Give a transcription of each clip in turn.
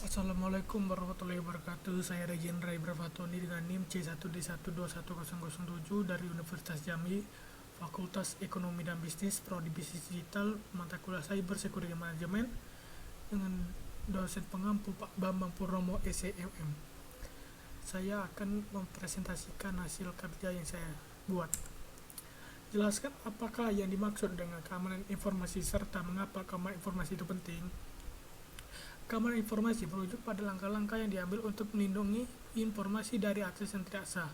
Assalamualaikum warahmatullahi wabarakatuh. Saya Regen Ray Bravatoni dengan NIM C1D12107 dari Universitas Jambi, Fakultas Ekonomi dan Bisnis, Prodi Bisnis Digital, mata kuliah Cyber Security Management, dengan dosen pengampu Pak Bambang Purnomo SCMM. Saya akan mempresentasikan hasil kerja yang saya buat. Jelaskan apakah yang dimaksud dengan keamanan informasi serta mengapa keamanan informasi itu penting. Keamanan informasi merujuk pada langkah-langkah yang diambil untuk melindungi informasi dari akses yang tidak sah,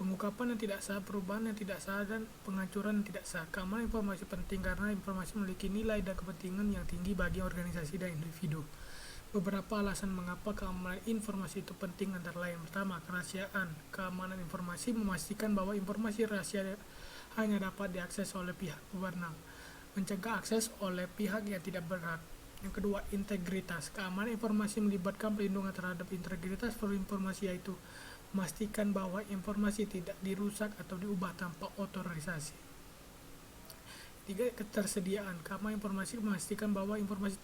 pengungkapan yang tidak sah, perubahan yang tidak sah, dan penghancuran yang tidak sah. Keamanan informasi penting karena informasi memiliki nilai dan kepentingan yang tinggi bagi organisasi dan individu. Beberapa alasan mengapa keamanan informasi itu penting antara lain. Pertama, kerahasiaan. Keamanan informasi memastikan bahwa informasi rahasia hanya dapat diakses oleh pihak berwenang, mencegah akses oleh pihak yang tidak berhak. Yang kedua, integritas. Keamanan informasi melibatkan perlindungan terhadap integritas informasi, yaitu memastikan bahwa informasi tidak dirusak atau diubah tanpa otorisasi. Tiga, ketersediaan. Keamanan informasi memastikan bahwa informasi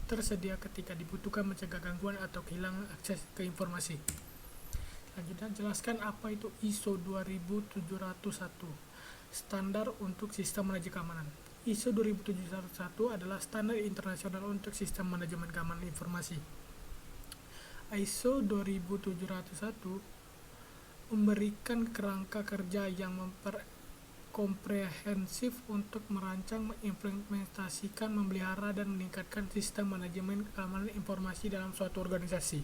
tersedia ketika dibutuhkan, mencegah gangguan atau kehilangan akses ke informasi. Selanjutnya, jelaskan apa itu ISO 27701, standar untuk sistem manajemen keamanan. ISO 27701 adalah standar internasional untuk sistem manajemen keamanan informasi. ISO 27701 memberikan kerangka kerja yang komprehensif untuk merancang, mengimplementasikan, memelihara, dan meningkatkan sistem manajemen keamanan informasi dalam suatu organisasi.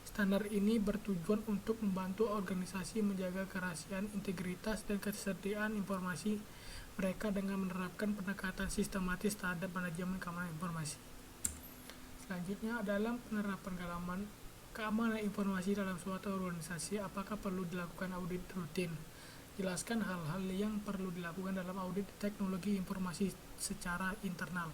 Standar ini bertujuan untuk membantu organisasi menjaga kerahasiaan, integritas, dan ketersediaan informasi mereka dengan menerapkan pendekatan sistematis terhadap manajemen keamanan informasi. Selanjutnya, dalam penerapan keamanan informasi dalam suatu organisasi, apakah perlu dilakukan audit rutin? Jelaskan hal-hal yang perlu dilakukan dalam audit teknologi informasi secara internal.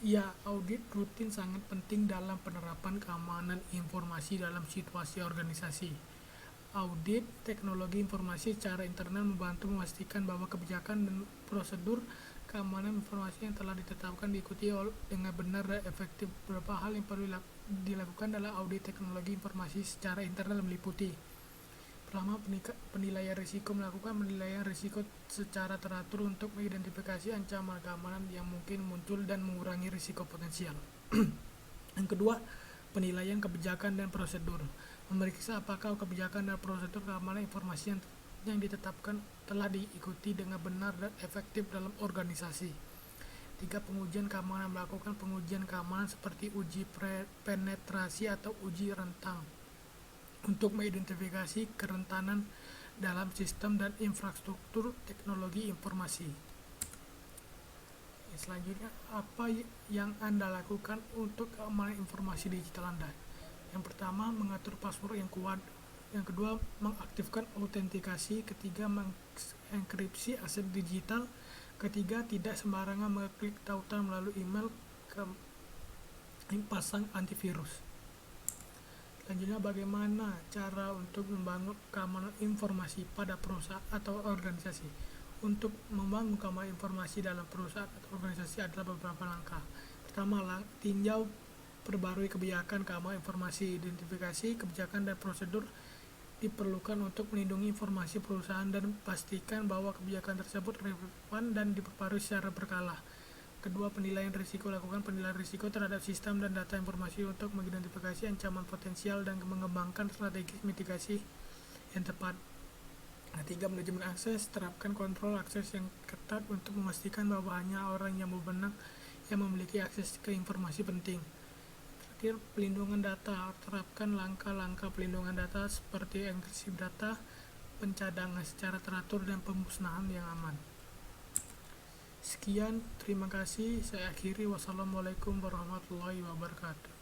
Ya, audit rutin sangat penting dalam penerapan keamanan informasi dalam situasi organisasi. Audit teknologi informasi secara internal membantu memastikan bahwa kebijakan dan prosedur keamanan informasi yang telah ditetapkan diikuti dengan benar dan efektif. Beberapa hal yang perlu dilakukan dalam audit teknologi informasi secara internal meliputi: pertama, penilaian risiko. Melakukan penilaian risiko secara teratur untuk mengidentifikasi ancaman keamanan yang mungkin muncul dan mengurangi risiko potensial. Yang kedua, penilaian kebijakan dan prosedur. Memeriksa apakah kebijakan dan prosedur keamanan informasi yang ditetapkan telah diikuti dengan benar dan efektif dalam organisasi. Tiga, pengujian keamanan. Melakukan pengujian keamanan seperti uji penetrasi atau uji rentang untuk mengidentifikasi kerentanan dalam sistem dan infrastruktur teknologi informasi. Selanjutnya, apa yang Anda lakukan untuk keamanan informasi digital Anda? Yang pertama, mengatur password yang kuat. Yang kedua, mengaktifkan autentikasi. Ketiga, mengenkripsi aset digital. Ketiga, tidak sembarangan mengklik tautan melalui email. Pasang antivirus. Selanjutnya, bagaimana cara untuk membangun keamanan informasi pada perusahaan atau organisasi? Untuk membangun keamanan informasi dalam perusahaan atau organisasi adalah beberapa langkah. Pertama, tinjau perbarui kebijakan keamanan informasi. Identifikasi kebijakan dan prosedur diperlukan untuk melindungi informasi perusahaan dan pastikan bahwa kebijakan tersebut relevan dan diperbarui secara berkala. Kedua, penilaian risiko. Lakukan penilaian risiko terhadap sistem dan data informasi untuk mengidentifikasi ancaman potensial dan mengembangkan strategi mitigasi yang tepat. Ketiga, manajemen akses. Terapkan kontrol akses yang ketat untuk memastikan bahwa hanya orang yang berwenang yang memiliki akses ke informasi penting. Terakhir, pelindungan data. Terapkan langkah-langkah pelindungan data seperti enkripsi data, pencadangan secara teratur, dan pemusnahan yang aman. Sekian, terima kasih. Saya akhiri. Wassalamualaikum warahmatullahi wabarakatuh.